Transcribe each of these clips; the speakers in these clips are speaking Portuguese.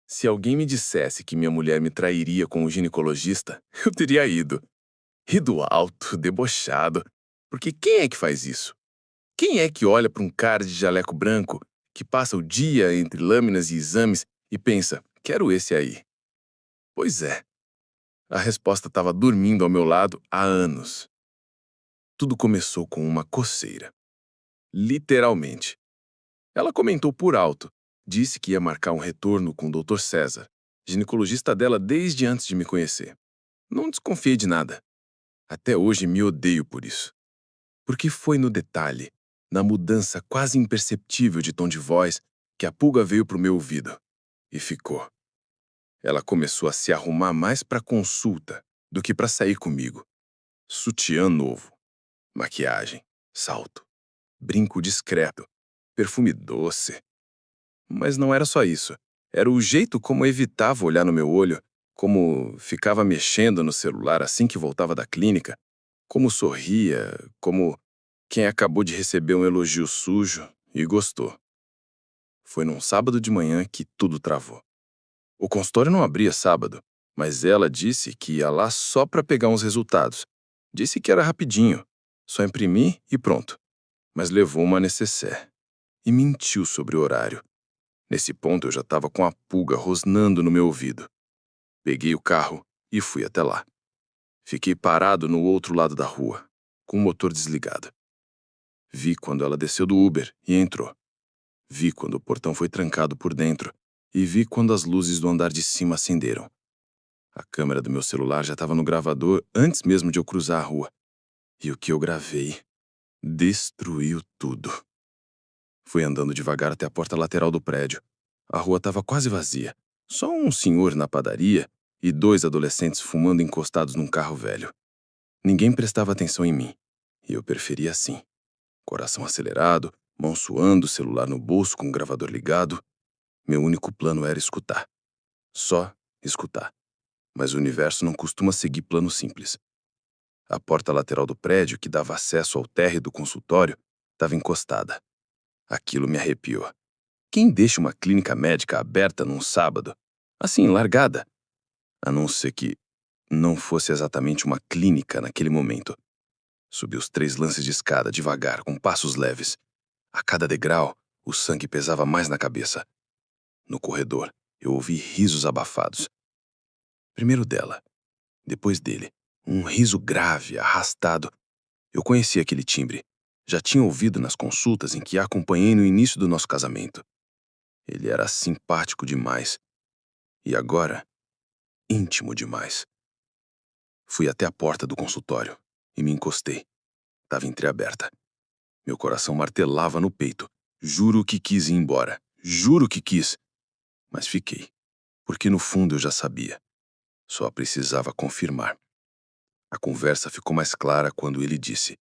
Se alguém me dissesse que minha mulher me trairia com o ginecologista, eu teria ido. Rido alto, debochado. Porque quem é que faz isso? Quem é que olha para um cara de jaleco branco que passa o dia entre lâminas e exames e pensa, quero esse aí? Pois é, a resposta estava dormindo ao meu lado há anos. Tudo começou com uma coceira. Literalmente. Ela comentou por alto. Disse que ia marcar um retorno com o Dr. César, ginecologista dela desde antes de me conhecer. Não desconfiei de nada. Até hoje me odeio por isso. Porque foi no detalhe, na mudança quase imperceptível de tom de voz, que a pulga veio pro meu ouvido. E ficou. Ela começou a se arrumar mais pra consulta do que pra sair comigo. Sutiã novo, maquiagem, salto, brinco discreto, perfume doce. Mas não era só isso. Era o jeito como evitava olhar no meu olho, como ficava mexendo no celular assim que voltava da clínica, como sorria, como quem acabou de receber um elogio sujo e gostou. Foi num sábado de manhã que tudo travou. O consultório não abria sábado, mas ela disse que ia lá só para pegar uns resultados. Disse que era rapidinho, só imprimir e pronto. Mas levou uma necessaire e mentiu sobre o horário. Nesse ponto eu já estava com a pulga rosnando no meu ouvido. Peguei o carro e fui até lá. Fiquei parado no outro lado da rua, com o motor desligado. Vi quando ela desceu do Uber e entrou. Vi quando o portão foi trancado por dentro e vi quando as luzes do andar de cima acenderam. A câmera do meu celular já estava no gravador antes mesmo de eu cruzar a rua. E o que eu gravei destruiu tudo. Fui andando devagar até a porta lateral do prédio. A rua estava quase vazia. Só um senhor na padaria e 2 adolescentes fumando encostados num carro velho. Ninguém prestava atenção em mim. E eu preferia assim. Coração acelerado, mão suando, celular no bolso com o gravador ligado. Meu único plano era escutar. Só escutar. Mas o universo não costuma seguir plano simples. A porta lateral do prédio, que dava acesso ao térreo do consultório, estava encostada. Aquilo me arrepiou. Quem deixa uma clínica médica aberta num sábado? Assim, largada? A não ser que não fosse exatamente uma clínica naquele momento. Subi os 3 lances de escada devagar, com passos leves. A cada degrau, o sangue pesava mais na cabeça. No corredor, eu ouvi risos abafados. Primeiro dela, depois dele. Um riso grave, arrastado. Eu conhecia aquele timbre. Já tinha ouvido nas consultas em que a acompanhei no início do nosso casamento. Ele era simpático demais. E agora, íntimo demais. Fui até a porta do consultório e me encostei. Estava entreaberta. Meu coração martelava no peito. Juro que quis ir embora. Juro que quis. Mas fiquei, porque no fundo eu já sabia. Só precisava confirmar. A conversa ficou mais clara quando ele disse: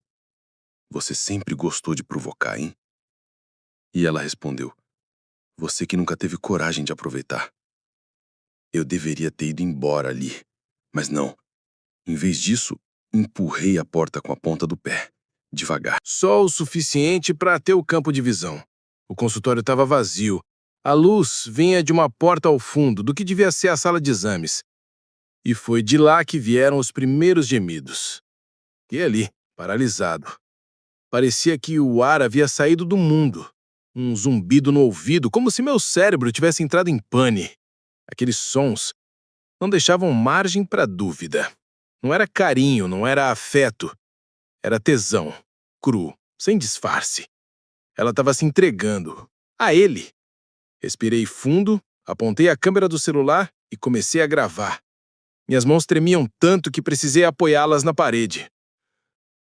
"Você sempre gostou de provocar, hein?" E ela respondeu: "Você que nunca teve coragem de aproveitar." Eu deveria ter ido embora ali, mas não. Em vez disso, empurrei a porta com a ponta do pé, devagar. Só o suficiente para ter o campo de visão. O consultório estava vazio. A luz vinha de uma porta ao fundo, do que devia ser a sala de exames. E foi de lá que vieram os primeiros gemidos. E ali, paralisado. Parecia que o ar havia saído do mundo. Um zumbido no ouvido, como se meu cérebro tivesse entrado em pane. Aqueles sons não deixavam margem para dúvida. Não era carinho, não era afeto. Era tesão, cru, sem disfarce. Ela estava se entregando. A ele. Respirei fundo, apontei a câmera do celular e comecei a gravar. Minhas mãos tremiam tanto que precisei apoiá-las na parede.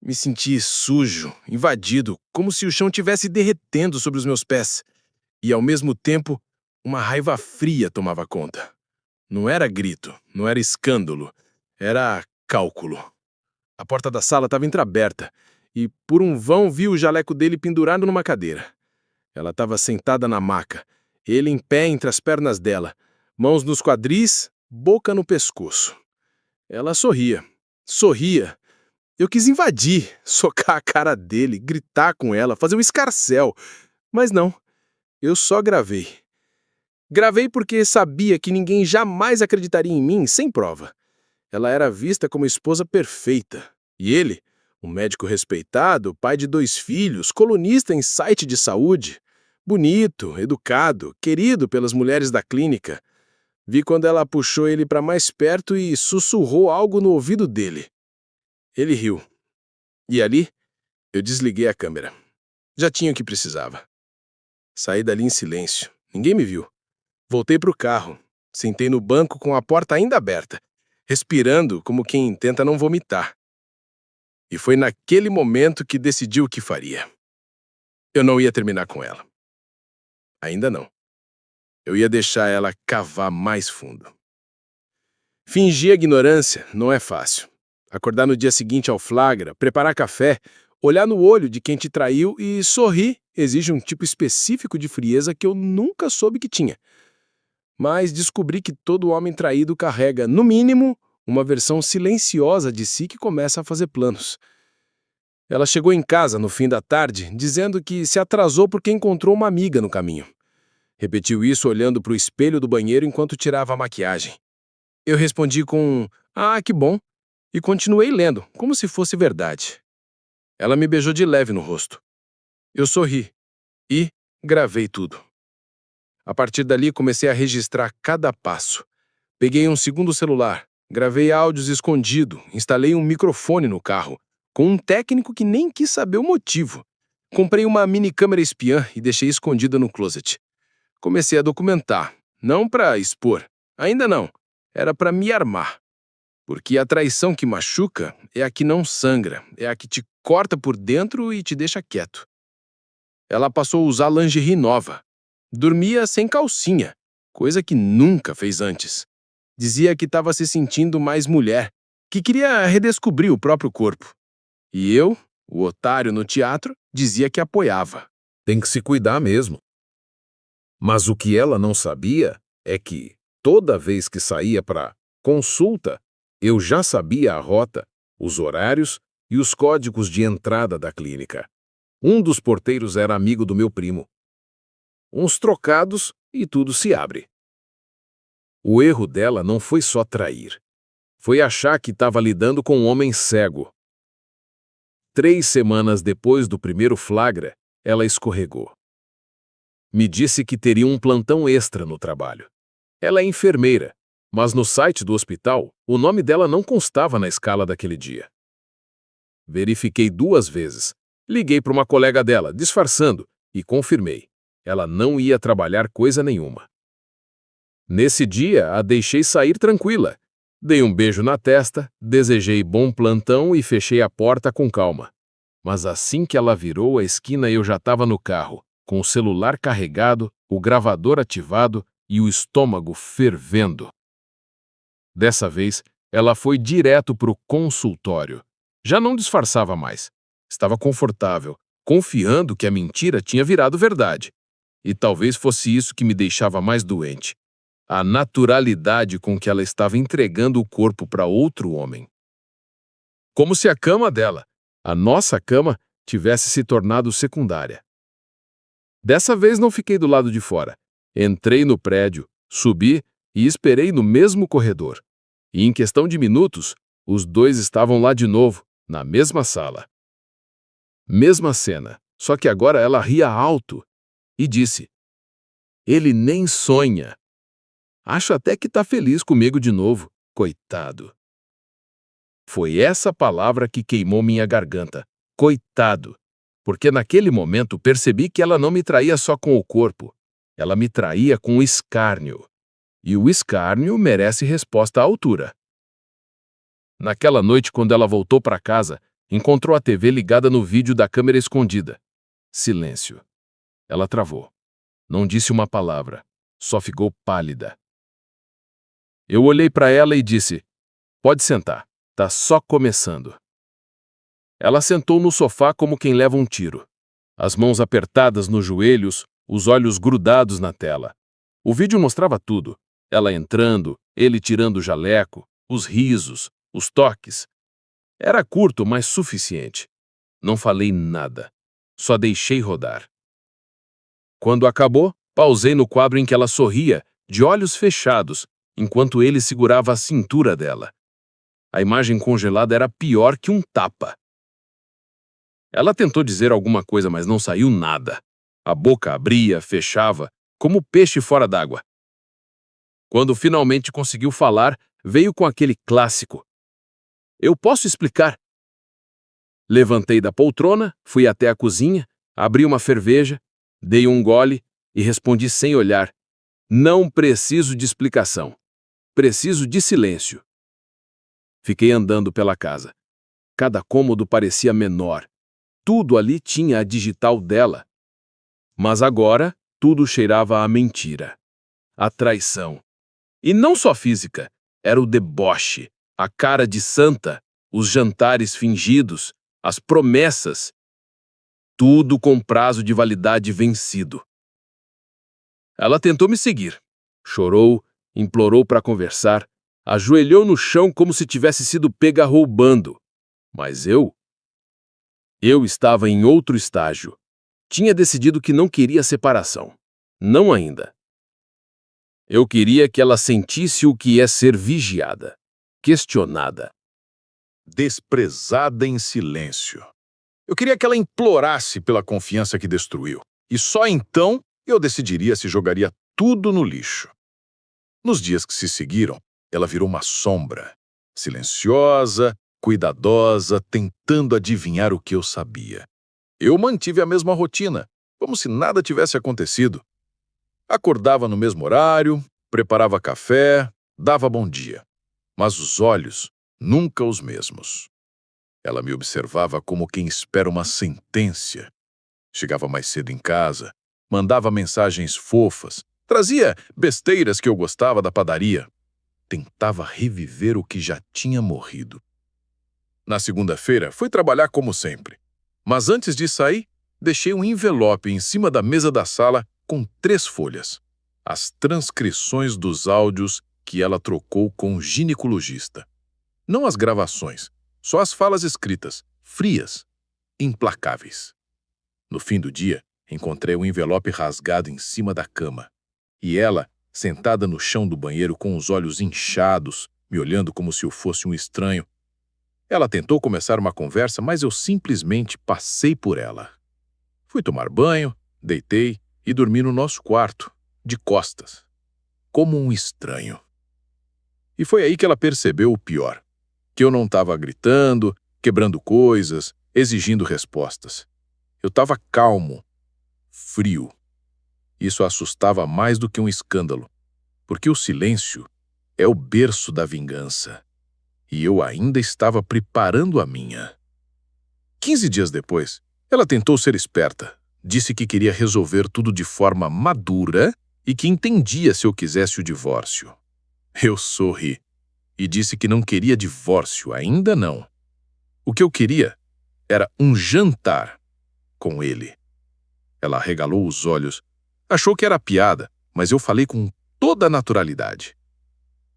Me senti sujo, invadido, como se o chão tivesse derretendo sobre os meus pés. E, ao mesmo tempo, uma raiva fria tomava conta. Não era grito, não era escândalo, era cálculo. A porta da sala estava entreaberta e, por um vão, vi o jaleco dele pendurado numa cadeira. Ela estava sentada na maca, ele em pé entre as pernas dela, mãos nos quadris, boca no pescoço. Ela sorria. Sorria. Eu quis invadir, socar a cara dele, gritar com ela, fazer um escarcéu. Mas não, eu só gravei. Gravei porque sabia que ninguém jamais acreditaria em mim sem prova. Ela era vista como esposa perfeita. E ele, um médico respeitado, pai de 2 filhos, colunista em site de saúde, bonito, educado, querido pelas mulheres da clínica. Vi quando ela puxou ele para mais perto e sussurrou algo no ouvido dele. Ele riu. E ali, eu desliguei a câmera. Já tinha o que precisava. Saí dali em silêncio. Ninguém me viu. Voltei para o carro. Sentei no banco com a porta ainda aberta, respirando como quem tenta não vomitar. E foi naquele momento que decidi o que faria. Eu não ia terminar com ela. Ainda não. Eu ia deixar ela cavar mais fundo. Fingir ignorância não é fácil. Acordar no dia seguinte ao flagra, preparar café, olhar no olho de quem te traiu e sorrir exige um tipo específico de frieza que eu nunca soube que tinha. Mas descobri que todo homem traído carrega, no mínimo, uma versão silenciosa de si que começa a fazer planos. Ela chegou em casa no fim da tarde, dizendo que se atrasou porque encontrou uma amiga no caminho. Repetiu isso olhando para o espelho do banheiro enquanto tirava a maquiagem. Eu respondi com "Ah, que bom", e continuei lendo, como se fosse verdade. Ela me beijou de leve no rosto. Eu sorri e gravei tudo. A partir dali, comecei a registrar cada passo. Peguei um segundo celular, gravei áudios escondido, instalei um microfone no carro, com um técnico que nem quis saber o motivo. Comprei uma mini câmera espiã e deixei escondida no closet. Comecei a documentar, não para expor, ainda não, era para me armar. Porque a traição que machuca é a que não sangra, é a que te corta por dentro e te deixa quieto. Ela passou a usar lingerie nova. Dormia sem calcinha, coisa que nunca fez antes. Dizia que estava se sentindo mais mulher, que queria redescobrir o próprio corpo. E eu, o otário no teatro, dizia que apoiava. Tem que se cuidar mesmo. Mas o que ela não sabia é que, toda vez que saía para consulta, eu já sabia a rota, os horários e os códigos de entrada da clínica. Um dos porteiros era amigo do meu primo. Uns trocados e tudo se abre. O erro dela não foi só trair. Foi achar que estava lidando com um homem cego. 3 semanas depois do primeiro flagra, ela escorregou. Me disse que teria um plantão extra no trabalho. Ela é enfermeira, mas no site do hospital, o nome dela não constava na escala daquele dia. Verifiquei 2 vezes. Liguei para uma colega dela, disfarçando, e confirmei. Ela não ia trabalhar coisa nenhuma. Nesse dia, a deixei sair tranquila. Dei um beijo na testa, desejei bom plantão e fechei a porta com calma. Mas assim que ela virou a esquina, eu já estava no carro, com o celular carregado, o gravador ativado e o estômago fervendo. Dessa vez, ela foi direto para o consultório. Já não disfarçava mais. Estava confortável, confiando que a mentira tinha virado verdade. E talvez fosse isso que me deixava mais doente. A naturalidade com que ela estava entregando o corpo para outro homem. Como se a cama dela, a nossa cama, tivesse se tornado secundária. Dessa vez não fiquei do lado de fora. Entrei no prédio, subi e esperei no mesmo corredor. E em questão de minutos, os 2 estavam lá de novo, na mesma sala. Mesma cena, só que agora ela ria alto e disse: "Ele nem sonha. Acho até que tá feliz comigo de novo, coitado." Foi essa palavra que queimou minha garganta, coitado, porque naquele momento percebi que ela não me traía só com o corpo, ela me traía com o escárnio. E o escárnio merece resposta à altura. Naquela noite, quando ela voltou para casa, encontrou a TV ligada no vídeo da câmera escondida. Silêncio. Ela travou. Não disse uma palavra, só ficou pálida. Eu olhei para ela e disse: "Pode sentar, tá só começando." Ela sentou no sofá como quem leva um tiro. As mãos apertadas nos joelhos, os olhos grudados na tela. O vídeo mostrava tudo. Ela entrando, ele tirando o jaleco, os risos, os toques. Era curto, mas suficiente. Não falei nada. Só deixei rodar. Quando acabou, Pausei no quadro em que ela sorria, de olhos fechados, enquanto ele segurava a cintura dela. A imagem congelada era pior que um tapa. Ela tentou dizer alguma coisa, mas não saiu nada. A boca abria, fechava, como peixe fora d'água. Quando finalmente conseguiu falar, veio com aquele clássico: "Eu posso explicar." Levantei da poltrona, fui até a cozinha, abri uma cerveja, dei um gole e respondi sem olhar: "Não preciso de explicação. Preciso de silêncio." Fiquei andando pela casa. Cada cômodo parecia menor. Tudo ali tinha a digital dela. Mas agora, tudo cheirava a mentira, a traição. E não só física, era o deboche, a cara de santa, os jantares fingidos, as promessas. Tudo com prazo de validade vencido. Ela tentou me seguir. Chorou, implorou para conversar, ajoelhou no chão como se tivesse sido pega roubando. Mas eu estava em outro estágio. Tinha decidido que não queria separação. Não ainda. Eu queria que ela sentisse o que é ser vigiada, questionada. Desprezada em silêncio. Eu queria que ela implorasse pela confiança que destruiu. E só então eu decidiria se jogaria tudo no lixo. Nos dias que se seguiram, ela virou uma sombra, silenciosa, cuidadosa, tentando adivinhar o que eu sabia. Eu mantive a mesma rotina, como se nada tivesse acontecido. Acordava no mesmo horário, preparava café, dava bom dia. Mas os olhos, nunca os mesmos. Ela me observava como quem espera uma sentença. Chegava mais cedo em casa, mandava mensagens fofas, trazia besteiras que eu gostava da padaria. Tentava reviver o que já tinha morrido. Na segunda-feira, fui trabalhar como sempre. Mas antes de sair, deixei um envelope em cima da mesa da sala com 3 folhas. As transcrições dos áudios que ela trocou com o ginecologista. Não as gravações, só as falas escritas, frias, implacáveis. No fim do dia, encontrei o envelope rasgado em cima da cama. E ela, sentada no chão do banheiro com os olhos inchados, me olhando como se eu fosse um estranho. Ela tentou começar uma conversa, mas eu simplesmente passei por ela. Fui tomar banho, deitei e dormi no nosso quarto, de costas, como um estranho. E foi aí que ela percebeu o pior, que eu não estava gritando, quebrando coisas, exigindo respostas. Eu estava calmo, frio. Isso a assustava mais do que um escândalo, porque o silêncio é o berço da vingança. E eu ainda estava preparando a minha. 15 dias depois, ela tentou ser esperta. Disse que queria resolver tudo de forma madura e que entendia se eu quisesse o divórcio. Eu sorri e disse que não queria divórcio, ainda não. O que eu queria era um jantar com ele. Ela arregalou os olhos. Achou que era piada, mas eu falei com toda a naturalidade.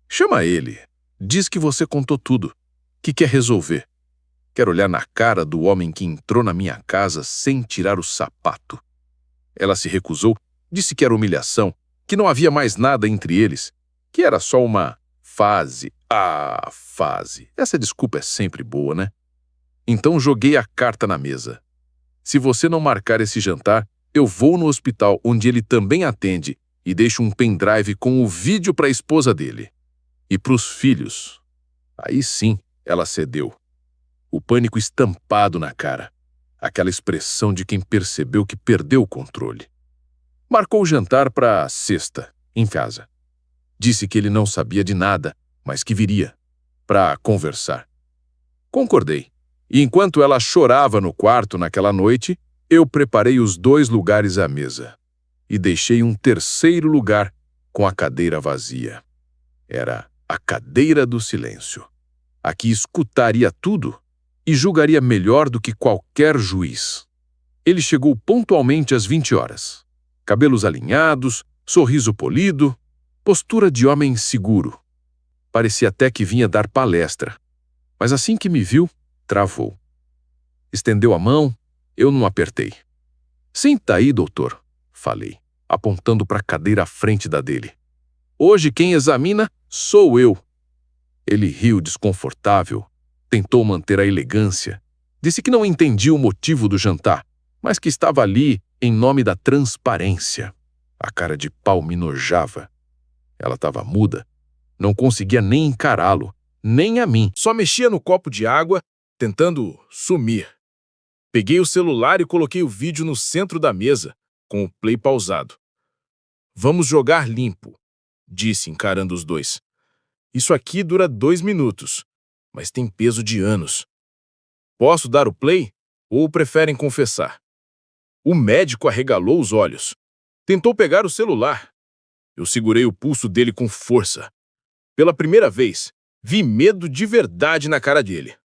Chama ele. Diz que você contou tudo, que quer resolver. Quero olhar na cara do homem que entrou na minha casa sem tirar o sapato. Ela se recusou, disse que era humilhação, que não havia mais nada entre eles, que era só uma fase. Ah, fase. Essa desculpa é sempre boa, né? Então joguei a carta na mesa. Se você não marcar esse jantar, eu vou no hospital onde ele também atende e deixo um pendrive com o vídeo para a esposa dele. E para os filhos. Aí sim, ela cedeu. O pânico estampado na cara. Aquela expressão de quem percebeu que perdeu o controle. Marcou o jantar para sexta, em casa. Disse que ele não sabia de nada, mas que viria, para conversar. Concordei. E enquanto ela chorava no quarto naquela noite, eu preparei os 2 lugares à mesa. E deixei um terceiro lugar com a cadeira vazia. Era a cadeira do silêncio. A que escutaria tudo e julgaria melhor do que qualquer juiz. Ele chegou pontualmente às 20 horas. Cabelos alinhados, sorriso polido, postura de homem seguro. Parecia até que vinha dar palestra. Mas assim que me viu, travou. Estendeu a mão, eu não apertei. Senta aí, doutor, falei. apontando para a cadeira à frente da dele. Hoje quem examina sou eu. Ele riu desconfortável, tentou manter a elegância, disse que não entendia o motivo do jantar, mas que estava ali em nome da transparência. A cara de pau me nojava. Ela estava muda, não conseguia nem encará-lo, nem a mim. Só mexia no copo de água, tentando sumir. Peguei o celular e coloquei o vídeo no centro da mesa, com o play pausado. Vamos jogar limpo, disse encarando os dois. Isso aqui dura 2 minutos, mas tem peso de anos. Posso dar o play ou preferem confessar? O médico arregalou os olhos. Tentou pegar o celular. Eu segurei o pulso dele com força. Pela primeira vez, vi medo de verdade na cara dele.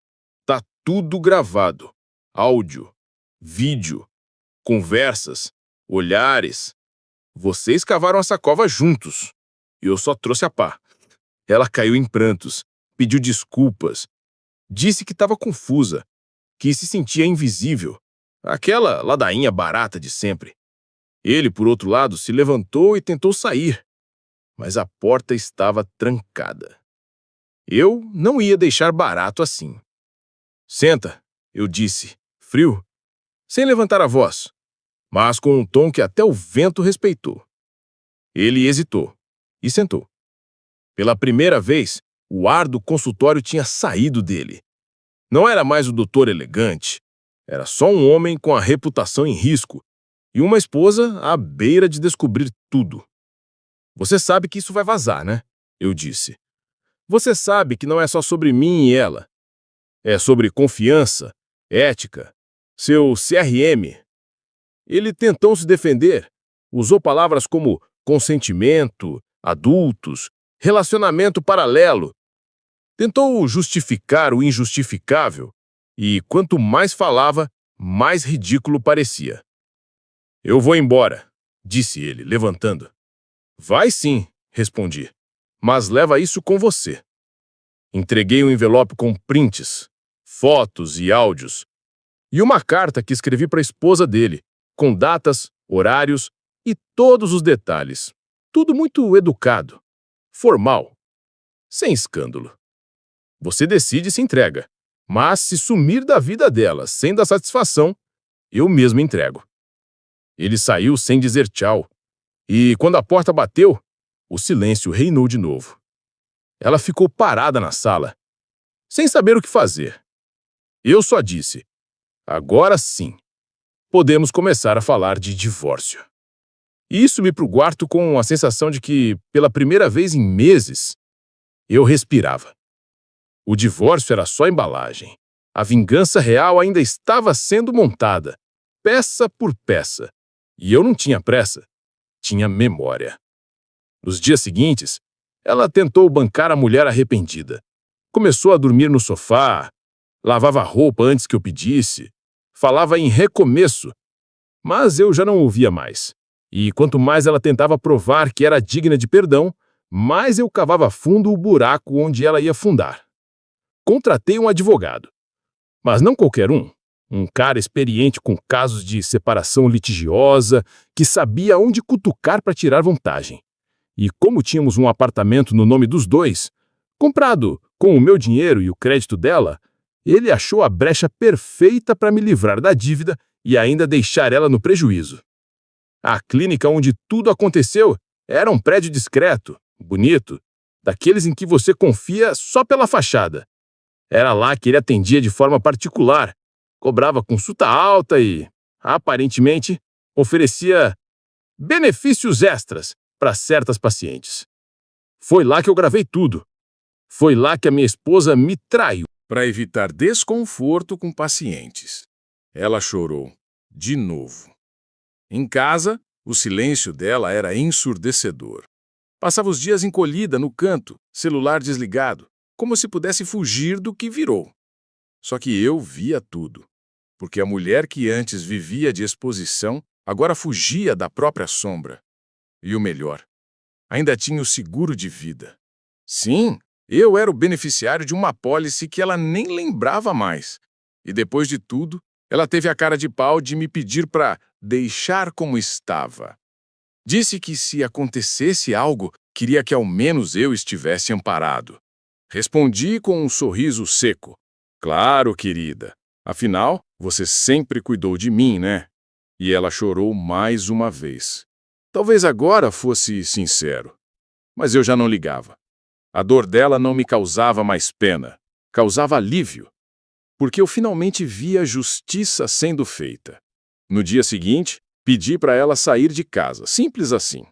Tá tudo gravado. Áudio, vídeo, conversas, olhares. Vocês cavaram essa cova juntos. E eu só trouxe a pá. Ela caiu em prantos, pediu desculpas. Disse que estava confusa, que se sentia invisível. Aquela ladainha barata de sempre. Ele, por outro lado, se levantou e tentou sair. Mas a porta estava trancada. Eu não ia deixar barato assim. Senta, eu disse, frio, sem levantar a voz, mas com um tom que até o vento respeitou. Ele hesitou e sentou. Pela primeira vez, o ar do consultório tinha saído dele. Não era mais o doutor elegante, era só um homem com a reputação em risco e uma esposa à beira de descobrir tudo. Você sabe que isso vai vazar, né? Eu disse. Você sabe que não é só sobre mim e ela. É sobre confiança, ética, seu CRM. Ele tentou se defender, usou palavras como consentimento, adultos, relacionamento paralelo. Tentou justificar o injustificável e, quanto mais falava, mais ridículo parecia. Eu vou embora, disse ele, levantando. Vai sim, respondi, mas leva isso com você. Entreguei um envelope com prints, fotos e áudios, e uma carta que escrevi para a esposa dele, com datas, horários e todos os detalhes. Tudo muito educado, formal, sem escândalo. Você decide e se entrega, mas se sumir da vida dela sem dar satisfação, eu mesmo entrego. Ele saiu sem dizer tchau, e quando a porta bateu, o silêncio reinou de novo. Ela ficou parada na sala, sem saber o que fazer. Eu só disse, agora sim, podemos começar a falar de divórcio. E subi para o quarto com a sensação de que, pela primeira vez em meses, eu respirava. O divórcio era só embalagem. A vingança real ainda estava sendo montada, peça por peça. E eu não tinha pressa, tinha memória. Nos dias seguintes, ela tentou bancar a mulher arrependida. Começou a dormir no sofá, lavava a roupa antes que eu pedisse, falava em recomeço, mas eu já não ouvia mais. E quanto mais ela tentava provar que era digna de perdão, mais eu cavava fundo o buraco onde ela ia afundar. Contratei um advogado, mas não qualquer um. Um cara experiente com casos de separação litigiosa, que sabia onde cutucar para tirar vantagem. E como tínhamos um apartamento no nome dos dois, comprado com o meu dinheiro e o crédito dela, ele achou a brecha perfeita para me livrar da dívida e ainda deixar ela no prejuízo. A clínica onde tudo aconteceu era um prédio discreto, bonito, daqueles em que você confia só pela fachada. Era lá que ele atendia de forma particular, cobrava consulta alta e, aparentemente, oferecia benefícios extras para certas pacientes. Foi lá que eu gravei tudo. Foi lá que a minha esposa me traiu. Para evitar desconforto com pacientes. Ela chorou, de novo. Em casa, o silêncio dela era ensurdecedor. Passava os dias encolhida no canto, celular desligado, como se pudesse fugir do que virou. Só que eu via tudo, porque a mulher que antes vivia de exposição agora fugia da própria sombra. E o melhor, ainda tinha o seguro de vida. Sim, eu era o beneficiário de uma apólice que ela nem lembrava mais. E depois de tudo, ela teve a cara de pau de me pedir para deixar como estava. Disse que se acontecesse algo, queria que ao menos eu estivesse amparado. Respondi com um sorriso seco. Claro, querida. Afinal, você sempre cuidou de mim, né? E ela chorou mais uma vez. Talvez agora fosse sincero, mas eu já não ligava. A dor dela não me causava mais pena, causava alívio, porque eu finalmente via justiça sendo feita. No dia seguinte, pedi para ela sair de casa, simples assim.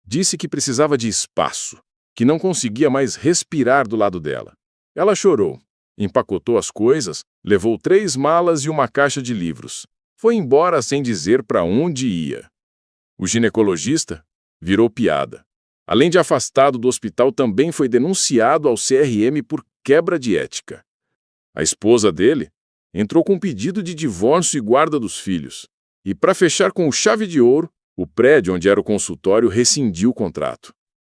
Disse que precisava de espaço, que não conseguia mais respirar do lado dela. Ela chorou, empacotou as coisas, levou 3 malas e uma caixa de livros. Foi embora sem dizer para onde ia. O ginecologista virou piada. Além de afastado do hospital, também foi denunciado ao CRM por quebra de ética. A esposa dele entrou com pedido de divórcio e guarda dos filhos. E, para fechar com chave de ouro, o prédio onde era o consultório rescindiu o contrato.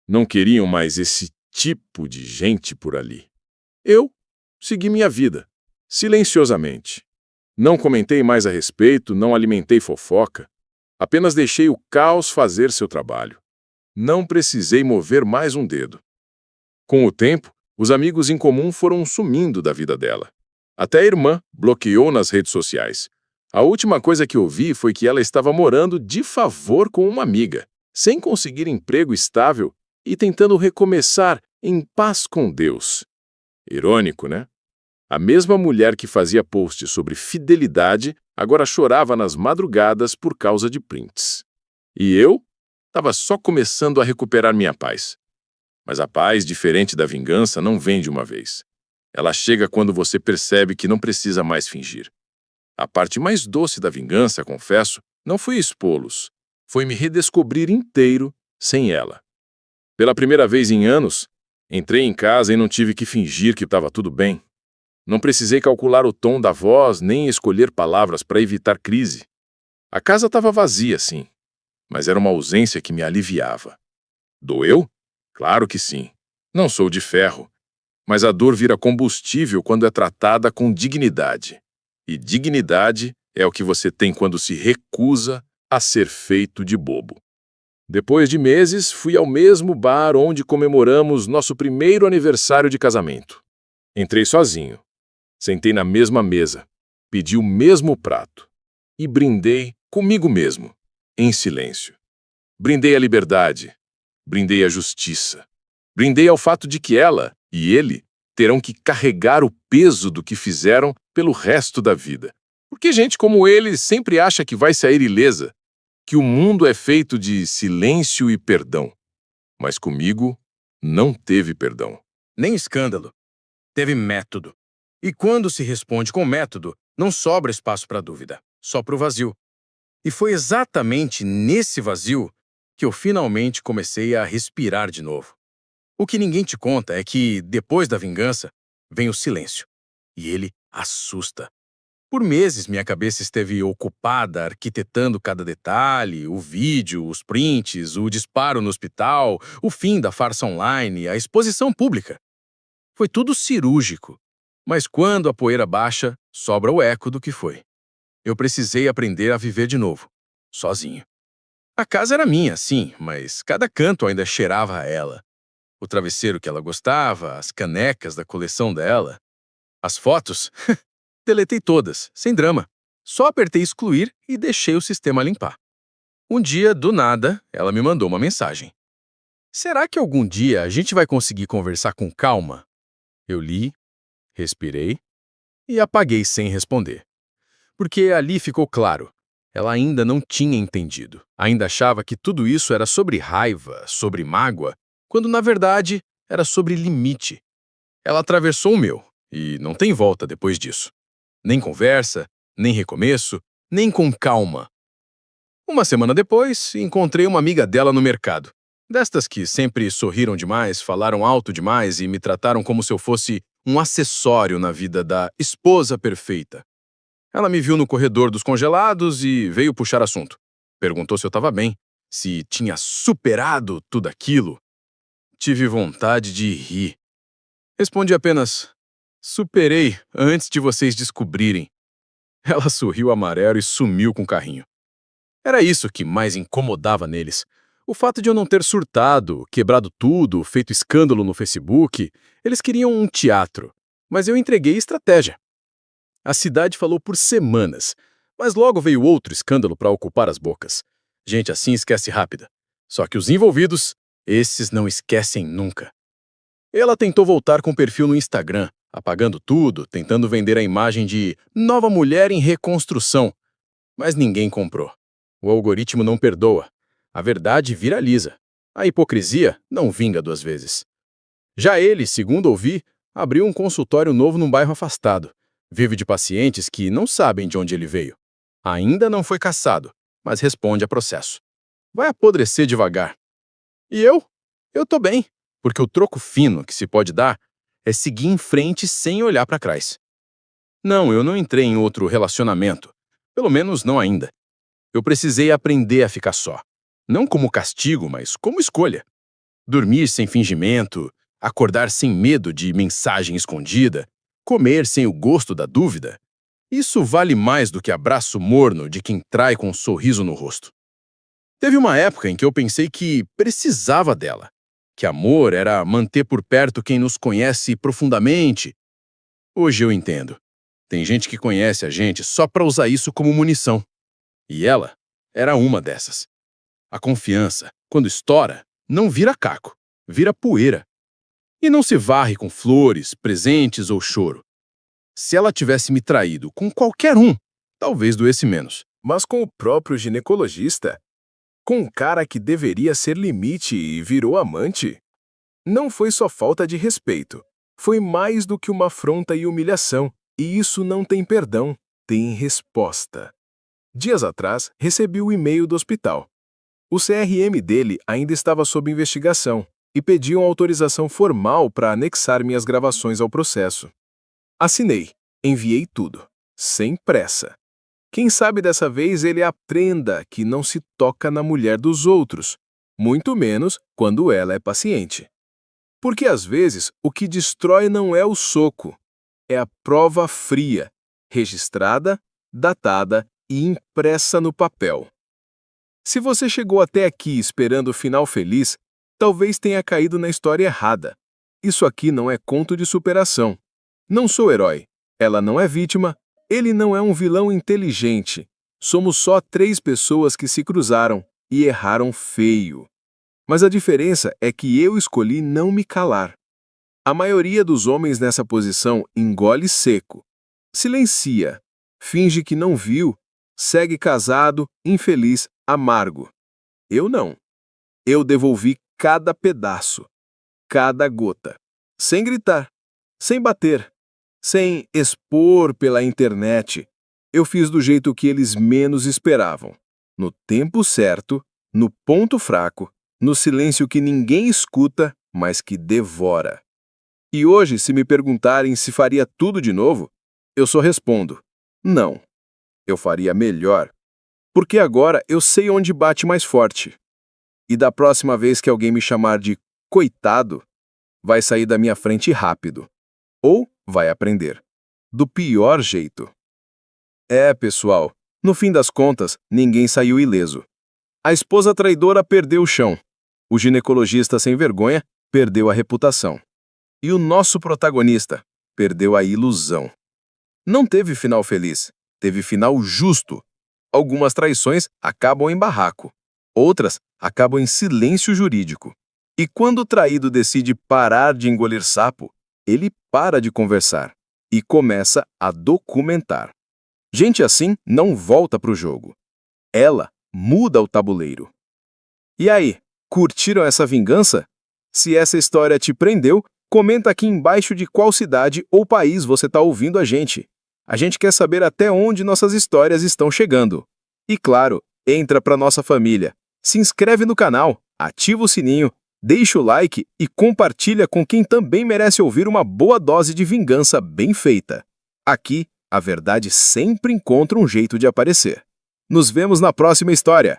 Não queriam mais esse tipo de gente por ali. Eu segui minha vida, silenciosamente. Não comentei mais a respeito, não alimentei fofoca. Apenas deixei o caos fazer seu trabalho. Não precisei mover mais um dedo. Com o tempo, os amigos em comum foram sumindo da vida dela. Até a irmã bloqueou nas redes sociais. A última coisa que ouvi foi que ela estava morando de favor com uma amiga, sem conseguir emprego estável e tentando recomeçar em paz com Deus. Irônico, né? A mesma mulher que fazia posts sobre fidelidade agora chorava nas madrugadas por causa de prints. E eu estava só começando a recuperar minha paz. Mas a paz, diferente da vingança, não vem de uma vez. Ela chega quando você percebe que não precisa mais fingir. A parte mais doce da vingança, confesso, não foi expô-los. Foi me redescobrir inteiro sem ela. Pela primeira vez em anos, entrei em casa e não tive que fingir que estava tudo bem. Não precisei calcular o tom da voz nem escolher palavras para evitar crise. A casa estava vazia, sim, mas era uma ausência que me aliviava. Doeu? Claro que sim. Não sou de ferro. Mas a dor vira combustível quando é tratada com dignidade. E dignidade é o que você tem quando se recusa a ser feito de bobo. Depois de meses, fui ao mesmo bar onde comemoramos nosso primeiro aniversário de casamento. Entrei sozinho. Sentei na mesma mesa. Pedi o mesmo prato. E brindei comigo mesmo, em silêncio. Brindei a liberdade. Brindei a justiça. Brindei ao fato de que ela e ele terão que carregar o peso do que fizeram pelo resto da vida. Porque gente como ele sempre acha que vai sair ilesa, que o mundo é feito de silêncio e perdão. Mas comigo não teve perdão. Nem escândalo. Teve método. E quando se responde com método, não sobra espaço para dúvida, só para o vazio. E foi exatamente nesse vazio que eu finalmente comecei a respirar de novo. O que ninguém te conta é que, depois da vingança, vem o silêncio. E ele assusta. Por meses, minha cabeça esteve ocupada arquitetando cada detalhe, o vídeo, os prints, o disparo no hospital, o fim da farsa online, a exposição pública. Foi tudo cirúrgico. Mas quando a poeira baixa, sobra o eco do que foi. Eu precisei aprender a viver de novo, sozinho. A casa era minha, sim, mas cada canto ainda cheirava a ela. O travesseiro que ela gostava, as canecas da coleção dela. As fotos? Deletei todas, sem drama. Só apertei excluir e deixei o sistema limpar. Um dia, do nada, ela me mandou uma mensagem. Será que algum dia a gente vai conseguir conversar com calma? Eu li, respirei e apaguei sem responder. Porque ali ficou claro. Ela ainda não tinha entendido. Ainda achava que tudo isso era sobre raiva, sobre mágoa, quando na verdade era sobre limite. Ela atravessou o meu, e não tem volta depois disso. Nem conversa, nem recomeço, nem com calma. Uma semana depois, encontrei uma amiga dela no mercado. Destas que sempre sorriram demais, falaram alto demais e me trataram como se eu fosse um acessório na vida da esposa perfeita. Ela me viu no corredor dos congelados e veio puxar assunto. Perguntou se eu estava bem, se tinha superado tudo aquilo. Tive vontade de rir. Respondi apenas, superei antes de vocês descobrirem. Ela sorriu amarelo e sumiu com o carrinho. Era isso que mais incomodava neles. O fato de eu não ter surtado, quebrado tudo, feito escândalo no Facebook, eles queriam um teatro, mas eu entreguei estratégia. A cidade falou por semanas, mas logo veio outro escândalo para ocupar as bocas. Gente assim esquece rápida. Só que os envolvidos, esses não esquecem nunca. Ela tentou voltar com o perfil no Instagram, apagando tudo, tentando vender a imagem de nova mulher em reconstrução. Mas ninguém comprou. O algoritmo não perdoa. A verdade viraliza. A hipocrisia não vinga 2 vezes. Já ele, segundo ouvi, abriu um consultório novo num bairro afastado. Vive de pacientes que não sabem de onde ele veio. Ainda não foi cassado, mas responde a processo. Vai apodrecer devagar. E eu? Eu tô bem, porque o troco fino que se pode dar é seguir em frente sem olhar para trás. Não, eu não entrei em outro relacionamento. Pelo menos não ainda. Eu precisei aprender a ficar só. Não como castigo, mas como escolha. Dormir sem fingimento, acordar sem medo de mensagem escondida, comer sem o gosto da dúvida. Isso vale mais do que abraço morno de quem trai com um sorriso no rosto. Teve uma época em que eu pensei que precisava dela, que amor era manter por perto quem nos conhece profundamente. Hoje eu entendo. Tem gente que conhece a gente só para usar isso como munição. E ela era uma dessas. A confiança, quando estoura, não vira caco, vira poeira. E não se varre com flores, presentes ou choro. Se ela tivesse me traído com qualquer um, talvez doesse menos. Mas com o próprio ginecologista? Com um cara que deveria ser limite e virou amante? Não foi só falta de respeito. Foi mais do que uma afronta e humilhação. E isso não tem perdão, tem resposta. Dias atrás, recebi o e-mail do hospital. O CRM dele ainda estava sob investigação e pediam autorização formal para anexar minhas gravações ao processo. Assinei, enviei tudo, sem pressa. Quem sabe dessa vez ele aprenda que não se toca na mulher dos outros, muito menos quando ela é paciente. Porque às vezes o que destrói não é o soco, é a prova fria, registrada, datada e impressa no papel. Se você chegou até aqui esperando o final feliz, talvez tenha caído na história errada. Isso aqui não é conto de superação. Não sou herói. Ela não é vítima. Ele não é um vilão inteligente. Somos só 3 pessoas que se cruzaram e erraram feio. Mas a diferença é que eu escolhi não me calar. A maioria dos homens nessa posição engole seco, silencia, finge que não viu, segue casado, infeliz, amargo. Eu não. Eu devolvi cada pedaço, cada gota, sem gritar, sem bater, sem expor pela internet. Eu fiz do jeito que eles menos esperavam, no tempo certo, no ponto fraco, no silêncio que ninguém escuta, mas que devora. E hoje, se me perguntarem se faria tudo de novo, eu só respondo: não. Eu faria melhor. Porque agora eu sei onde bate mais forte. E da próxima vez que alguém me chamar de coitado, vai sair da minha frente rápido. Ou vai aprender. Do pior jeito. Pessoal, no fim das contas, ninguém saiu ileso. A esposa traidora perdeu o chão. O ginecologista sem vergonha perdeu a reputação. E o nosso protagonista perdeu a ilusão. Não teve final feliz, teve final justo. Algumas traições acabam em barraco, outras acabam em silêncio jurídico. E quando o traído decide parar de engolir sapo, ele para de conversar e começa a documentar. Gente assim não volta pro jogo. Ela muda o tabuleiro. E aí, curtiram essa vingança? Se essa história te prendeu, comenta aqui embaixo de qual cidade ou país você está ouvindo a gente. A gente quer saber até onde nossas histórias estão chegando. E claro, entra para nossa família. Se inscreve no canal, ativa o sininho, deixa o like e compartilha com quem também merece ouvir uma boa dose de vingança bem feita. Aqui, a verdade sempre encontra um jeito de aparecer. Nos vemos na próxima história.